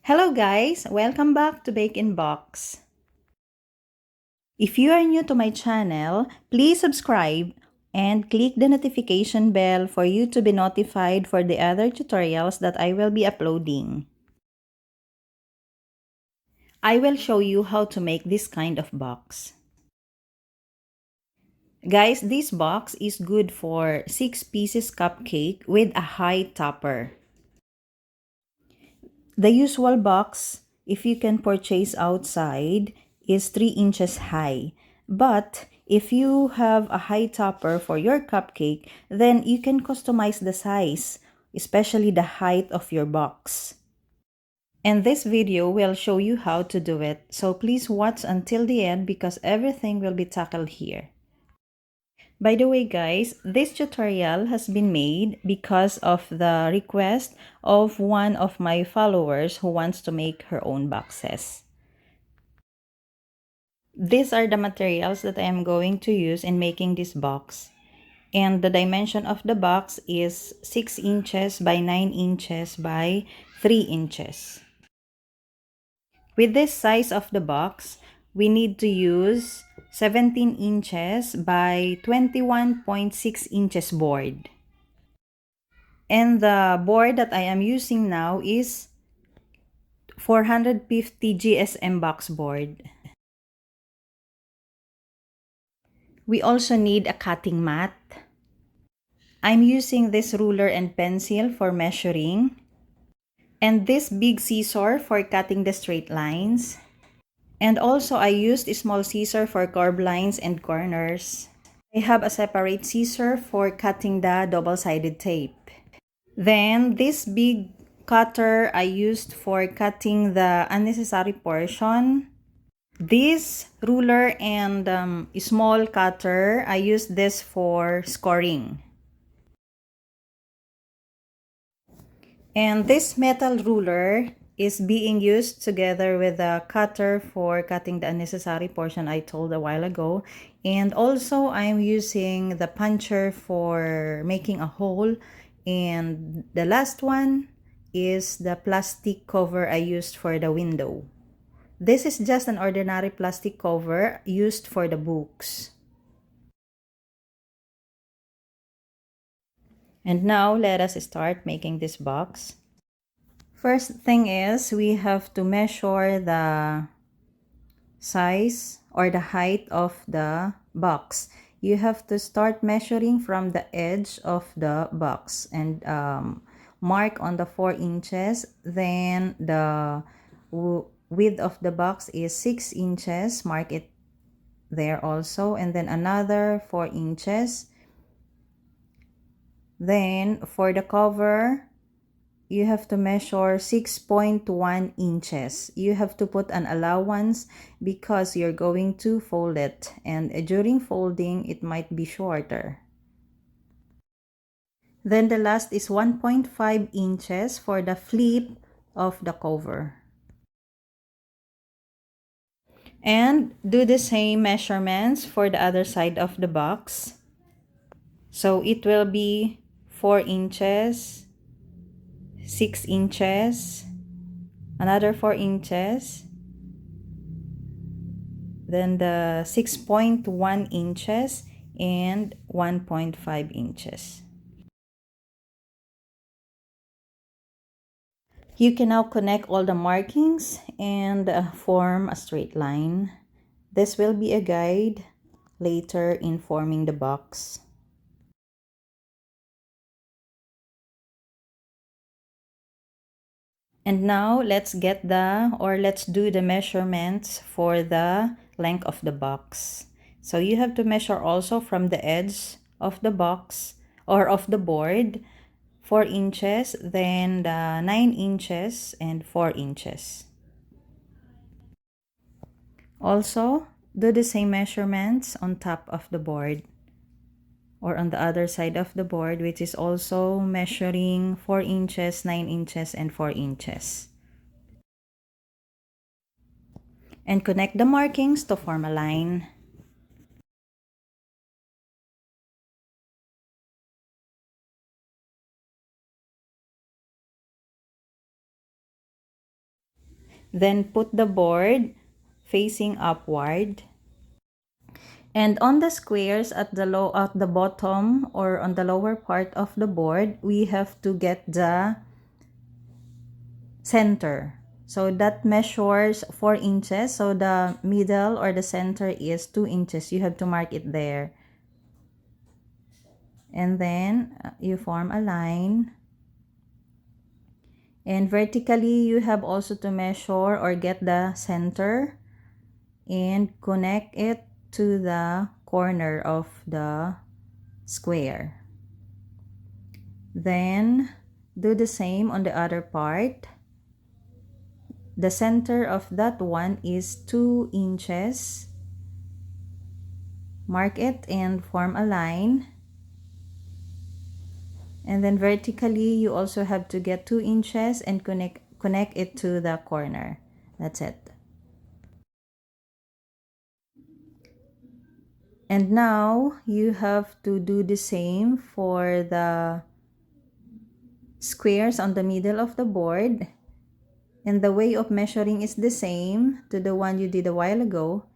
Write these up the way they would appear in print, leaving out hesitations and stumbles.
Hello guys! Welcome back to Bake in Box. If you are new to my channel, please subscribe and click the notification bell for you to be notified for the other tutorials that I will be uploading. I will show you how to make this kind of box. Guys, this box is good for 6 pieces cupcake with a high topper. The usual box, if you can purchase outside, is 3 inches high. But if you have a high topper for your cupcake, then you can customize the size, especially the height of your box. And this video will show you how to do it. So please watch until the end because everything will be tackled here. By the way guys, this tutorial has been made because of the request of one of my followers who wants to make her own boxes. These are the materials that I am going to use in making this box. And the dimension of the box is 6 inches by 9 inches by 3 inches. With this size of the box, we need to use 17 inches by 21.6 inches board. And the board that I am using now is 450 GSM box board. We also need a cutting mat. I'm using this ruler and pencil for measuring. And this big scissor for cutting the straight lines. And also I used a small scissor for curved lines and corners. I have a separate scissor for cutting the double-sided tape. Then this big cutter I used for cutting the unnecessary portion. This ruler and small cutter, I used this for scoring. And this metal ruler is being used together with the cutter for cutting the unnecessary portion I told a while ago. And also I'm using the puncher for making a hole. And the last one is the plastic cover I used for the window. This is just an ordinary plastic cover used for the books. And now let us start making this box. First thing is we have to measure the size or the height of the box. You have to start measuring from the edge of the box and mark on the 4 inches. Then the width of the box is 6 inches. Mark it there also. And then another 4 inches. Then for the cover, you have to measure 6.1 inches. You have to put an allowance because you're going to fold it. And during folding, it might be shorter. Then the last is 1.5 inches for the flip of the cover. And do the same measurements for the other side of the box. So it will be 4 inches, 6 inches, another 4 inches, then the 6.1 inches and 1.5 inches. You can now connect all the markings and form a straight line. This will be a guide later in forming the box. And now let's do the measurements for the length of the box. So you have to measure also from the edge of the box or of the board 4 inches, then the 9 inches and 4 inches. Also, do the same measurements on top of the board or on the other side of the board, which is also measuring 4 inches, 9 inches, and 4 inches. And connect the markings to form a line. Then put the board facing upward. And on the squares at the bottom or on the lower part of the board, we have to get the center. So that measures 4 inches. So the middle or the center is 2 inches. You have to mark it there. And then you form a line. And vertically, you have also to measure or get the center and connect it to the corner of the square. Then do the same on the other part. The center of that one is 2 inches. Mark it and form a line. And then vertically, you also have to get 2 inches and connect it to the corner. That's it. And now you have to do the same for the squares on the middle of the board. And the way of measuring is the same to the one you did a while ago.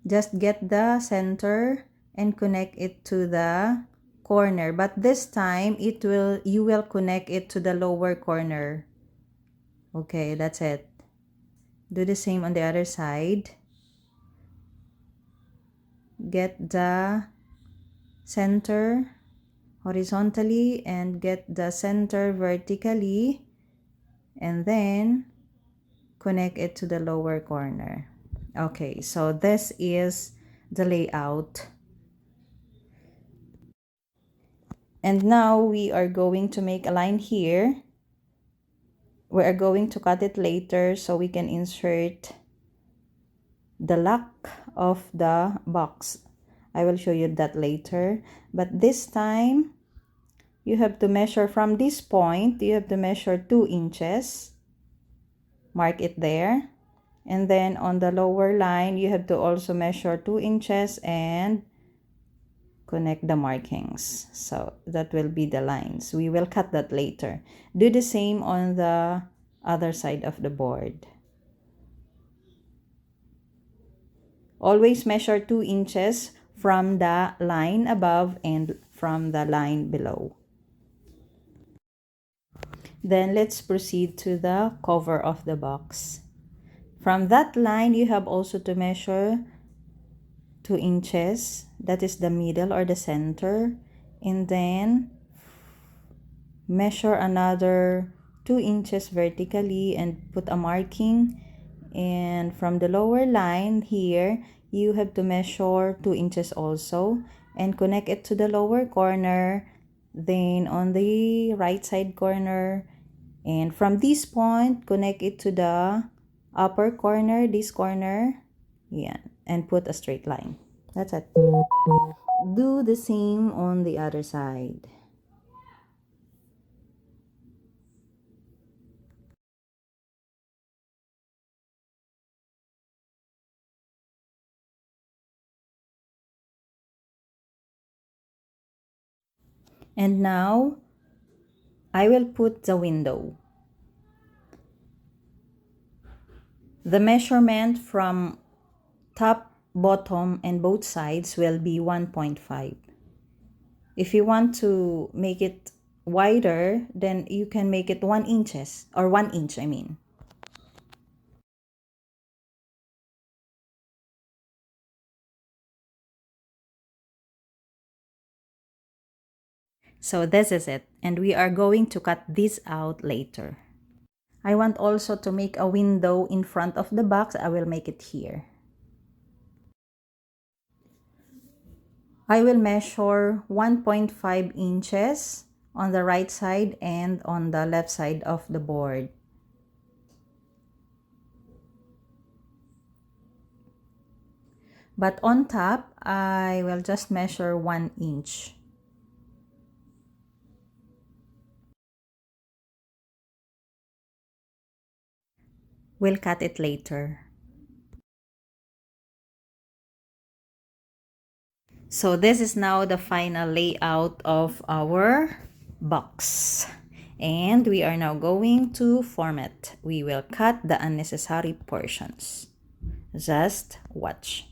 Just get the center and connect it to the corner. But this time, you will connect it to the lower corner. Okay, that's it. Do the same on the other side. Get the center horizontally and get the center vertically, and then connect it to the lower corner. Okay, so this is the layout. And now we are going to make a line here. We are going to cut it later so we can insert the lock of the box. I will show you that later. But this time, you have to measure from this point. You have to measure 2 inches. Mark it there. And then on the lower line, you have to also measure 2 inches and connect the markings. So that will be the lines. We will cut that later. Do the same on the other side of the board. Always measure 2 inches from the line above and from the line below. Then let's proceed to the cover of the box. From that line, you have also to measure 2 inches. That is the middle or the center. And then measure another 2 inches vertically and put a marking. And from the lower line here, you have to measure 2 inches also and connect it to the lower corner. Then on the right side corner, and from this point, connect it to the upper corner, this corner. Yeah, and put a straight line. That's it. Do the same on the other side. And now, I will put the window. The measurement from top, bottom, and both sides will be 1.5. If you want to make it wider, then you can make it 1 inches or 1 inch, I mean. So this is it, and we are going to cut this out later. I want also to make a window in front of the box. I will make it here. I will measure 1.5 inches on the right side and on the left side of the board. But on top, I will just measure 1 inch. We'll cut it later. So this is now the final layout of our box. And we are now going to format. We will cut the unnecessary portions. Just watch.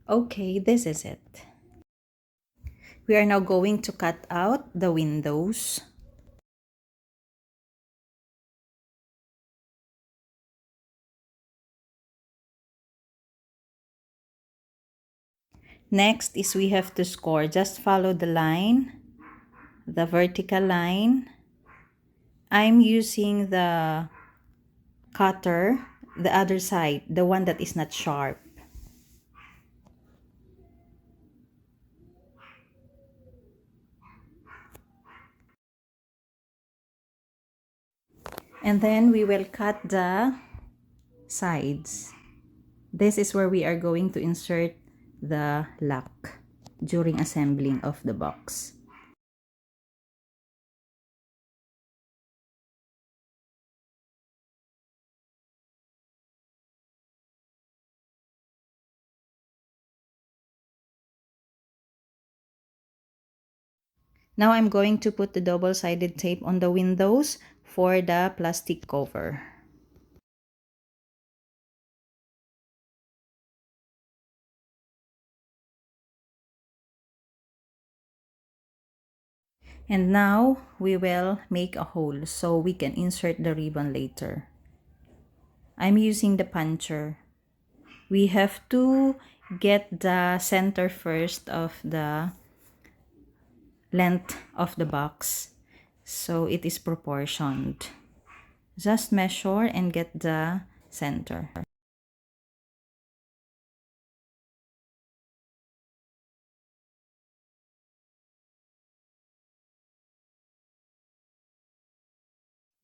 Okay, this is it. We are now going to cut out the windows. Next is we have to score. Just follow the line, the vertical line. I'm using the cutter, the other side, the one that is not sharp. And then we will cut the sides. This is where we are going to insert the lock during assembling of the box. Now I'm going to put the double-sided tape on the windows for the plastic cover. And now we will make a hole so we can insert the ribbon later. I'm using the puncher. We have to get the center first of the length of the box so it is proportioned. Just measure and get the center.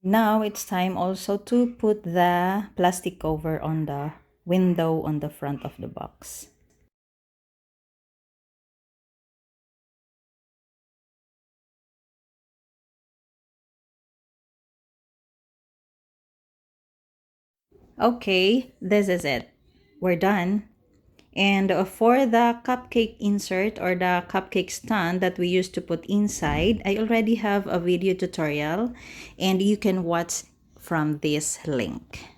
Now it's time also to put the plastic cover on the window on the front of the box. Okay, this is it. We're done. And for the cupcake insert or the cupcake stand that we used to put inside, I already have a video tutorial and you can watch from this link.